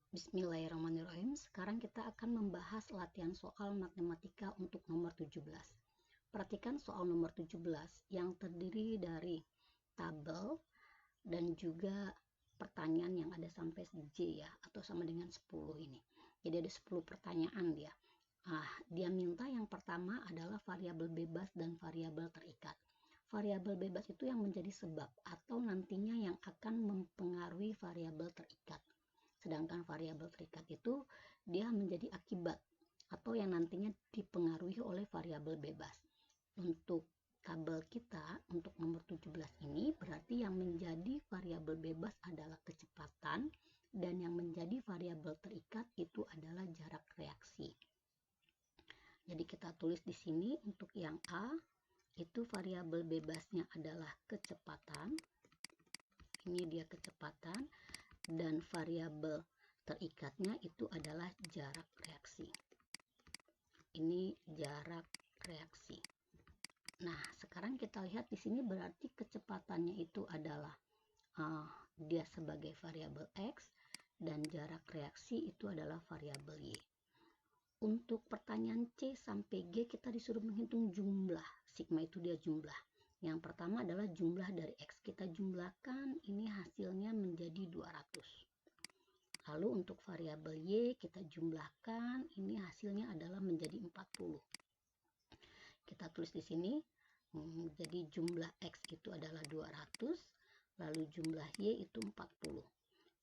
Bismillahirrahmanirrahim. Sekarang kita akan membahas latihan soal matematika untuk nomor 17. Perhatikan soal nomor 17 yang terdiri dari tabel dan juga pertanyaan yang ada sampai J ya, atau sama dengan 10 ini. Jadi ada 10 pertanyaan dia. Dia minta yang pertama adalah variabel bebas dan variabel terikat. Variabel bebas itu yang menjadi sebab atau nantinya yang akan mempengaruhi variabel terikat. Sedangkan variabel terikat itu dia menjadi akibat atau yang nantinya dipengaruhi oleh variabel bebas. Untuk tabel kita untuk nomor 17 ini berarti yang menjadi variabel bebas adalah kecepatan dan yang menjadi variabel terikat itu adalah jarak reaksi. Jadi kita tulis di sini untuk yang A itu variabel bebasnya adalah kecepatan. Ini dia kecepatan. Dan variabel terikatnya itu adalah jarak reaksi. Ini jarak reaksi. Nah, sekarang kita lihat di sini berarti kecepatannya itu adalah dia sebagai variabel X dan jarak reaksi itu adalah variabel Y. Untuk pertanyaan C sampai G kita disuruh menghitung jumlah. Sigma itu dia jumlah. Yang pertama adalah jumlah dari X. Kita jumlahkan, ini hasilnya menjadi 200. Lalu untuk variabel Y kita jumlahkan, ini hasilnya adalah menjadi 40. Kita tulis di sini, jadi jumlah X itu adalah 200, lalu jumlah Y itu 40.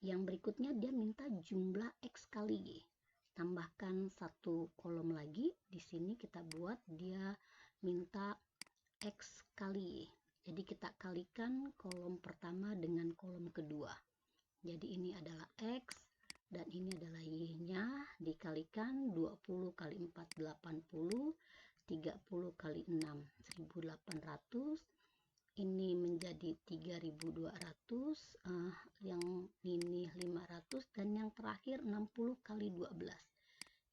Yang berikutnya dia minta jumlah X kali Y. Tambahkan satu kolom lagi, di sini kita buat dia minta X kali Y. Jadi kita kalikan kolom pertama dengan kolom kedua. Jadi ini adalah X dan ini adalah Y-nya, dikalikan 20 kali 4 80, 30 kali 6 1800, ini menjadi 3200, yang ini 500, dan yang terakhir 60 kali 12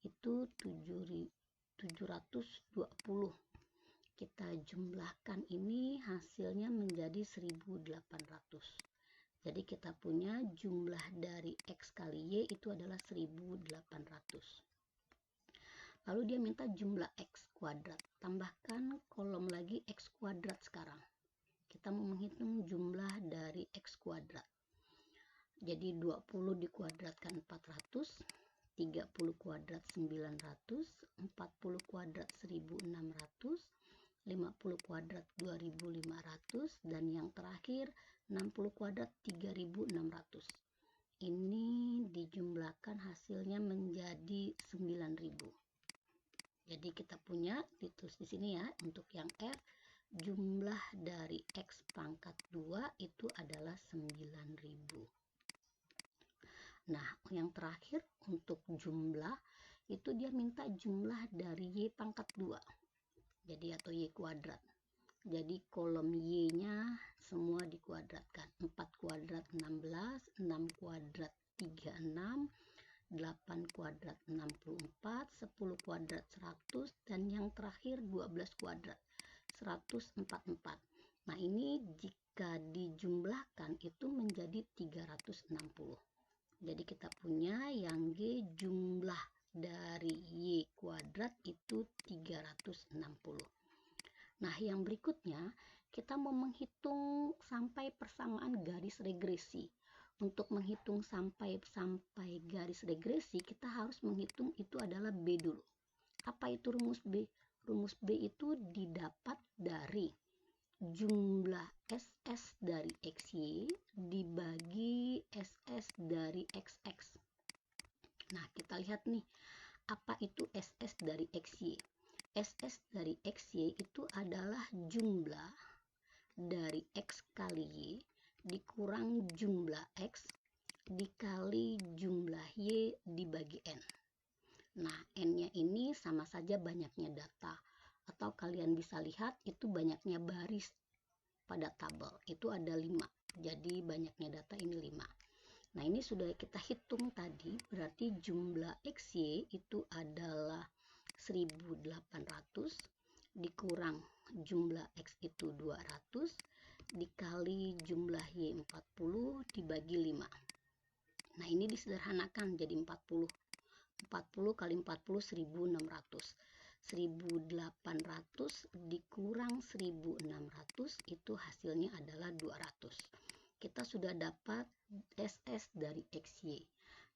itu 720. Kita jumlahkan, ini hasilnya menjadi 1800. Jadi kita punya jumlah dari X kali Y itu adalah 1800. Lalu dia minta jumlah X kuadrat. Tambahkan kolom lagi X kuadrat sekarang. Kita mau menghitung jumlah dari X kuadrat. Jadi 20 dikuadratkan 400, 30 kuadrat 900, 40 kuadrat 1600, 50 kuadrat 2500, dan yang terakhir 60 kuadrat 3600. Ini dijumlahkan hasilnya menjadi 9000. Jadi kita punya, ditulis di sini ya, untuk yang F jumlah dari X pangkat 2 itu adalah 9000. Nah, yang terakhir untuk jumlah itu dia minta jumlah dari Y pangkat 2. Jadi atau Y kuadrat. Jadi kolom Y-nya semua dikuadratkan. 4 kuadrat 16, 6 kuadrat 36, 8 kuadrat 64, 10 kuadrat 100, dan yang terakhir 12 kuadrat 144. Nah, ini jika dijumlahkan itu menjadi 360. Jadi kita punya yang G jumlah dari Y kuadrat itu 360. Nah, yang berikutnya kita mau menghitung sampai persamaan garis regresi. Untuk menghitung sampai garis regresi kita harus menghitung itu adalah B dulu. Apa itu rumus B? Rumus B itu didapat dari jumlah SS dari XY dibagi SS dari XX. Nah, kita lihat nih, apa itu SS dari XY? SS dari XY itu adalah jumlah dari X kali Y dikurang jumlah X dikali jumlah Y dibagi N. Nah, N-nya ini sama saja banyaknya data, atau kalian bisa lihat itu banyaknya baris pada tabel. Itu ada 5. Jadi banyaknya data ini 5. Nah, ini sudah kita hitung tadi, berarti jumlah XY itu adalah 1800 dikurang jumlah X itu 200 dikali jumlah Y 40 dibagi 5. Nah, ini disederhanakan jadi 40. 40 kali 40 1600. 1800 dikurang 1600 itu hasilnya adalah 200. Kita sudah dapat SS dari XY.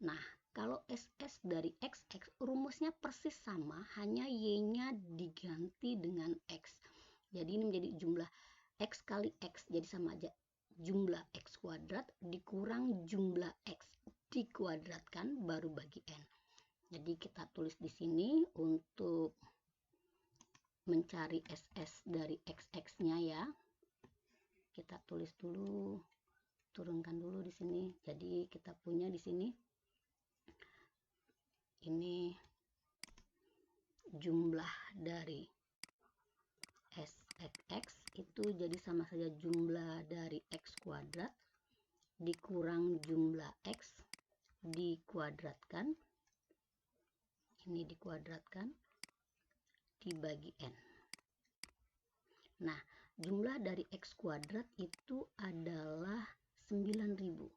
Nah, kalau SS dari XX rumusnya persis sama, hanya Y-nya diganti dengan X. Jadi ini menjadi jumlah X kali X, jadi sama aja. Jumlah X kuadrat dikurang jumlah X dikuadratkan baru bagi N. Jadi kita tulis di sini untuk mencari SS dari XX-nya ya. Kita tulis dulu, turunkan dulu di sini. Jadi kita punya di sini ini jumlah dari SXX itu jadi sama saja jumlah dari X kuadrat dikurang jumlah X dikuadratkan, ini dikuadratkan dibagi N. Nah, jumlah dari X kuadrat itu adalah 9000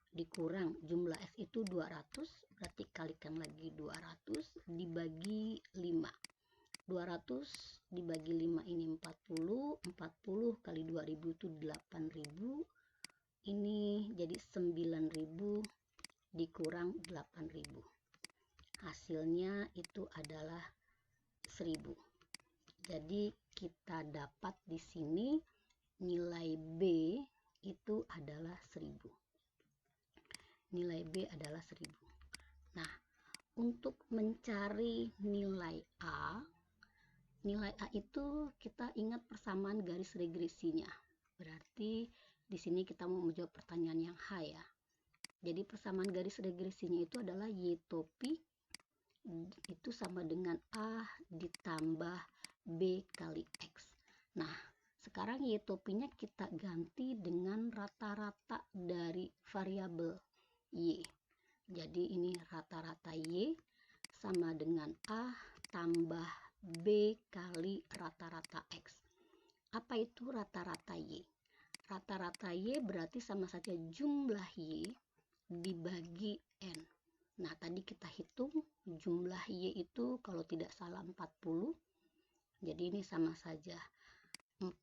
dikurang jumlah X itu 200, berarti kalikan lagi 200 dibagi 5. 200 dibagi 5 ini 40, 40 kali 2000 itu 8000, ini jadi 9000 dikurang 8000. Hasilnya itu adalah 1000. Jadi kita dapat di sini nilai B itu adalah 1000. Nilai B adalah 1000. Nah, untuk mencari nilai A itu kita ingat persamaan garis regresinya. Berarti di sini kita mau menjawab pertanyaan yang H ya. Jadi persamaan garis regresinya itu adalah Y topi itu sama dengan A ditambah B kali X. Nah, sekarang Y topinya kita ganti dengan rata-rata dari variabel Y. Jadi ini rata-rata Y sama dengan A tambah B kali rata-rata X. Apa itu rata-rata Y? Rata-rata Y berarti sama saja jumlah Y dibagi N. Nah, tadi kita hitung jumlah Y itu kalau tidak salah 40. Jadi ini sama saja 40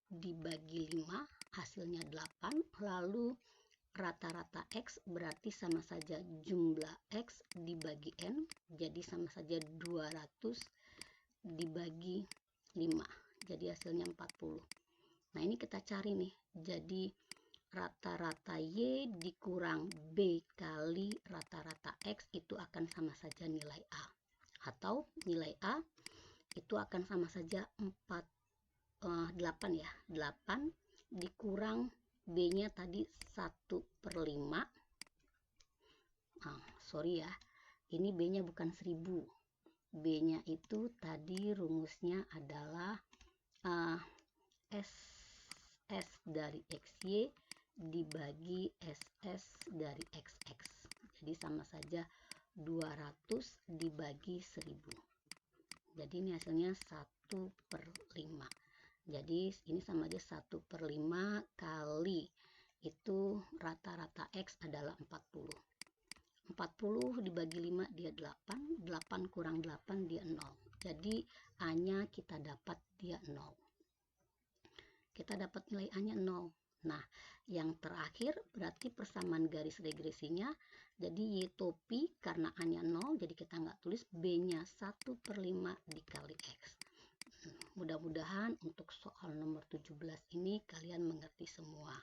dibagi 5 hasilnya 8. Lalu rata-rata X berarti sama saja jumlah X dibagi N. Jadi sama saja 200 dibagi 5. Jadi hasilnya 40. Nah, ini kita cari nih. Jadi rata-rata Y dikurang B kali rata-rata X itu akan sama saja nilai A. Atau nilai A itu akan sama saja 8 ya. 8 dikurang B-nya tadi 1/5. Sorry ya. Ini B-nya bukan 1000. B-nya itu tadi rumusnya adalah SS dari XY dibagi SS dari XX. Jadi sama saja 200 dibagi 1000. Jadi ini hasilnya 1/5. Jadi ini sama aja 1/5 kali itu rata-rata X adalah 40. 40 dibagi 5 dia 8. 8 kurang 8 dia 0. Jadi A-nya kita dapat dia 0. Kita dapat nilai A-nya 0. Nah, yang terakhir berarti persamaan garis regresinya. Jadi Y topi karena A-nya 0, jadi kita nggak tulis B-nya 1/5 dikali X. Mudah-mudahan untuk soal nomor 17 ini kalian mengerti semua.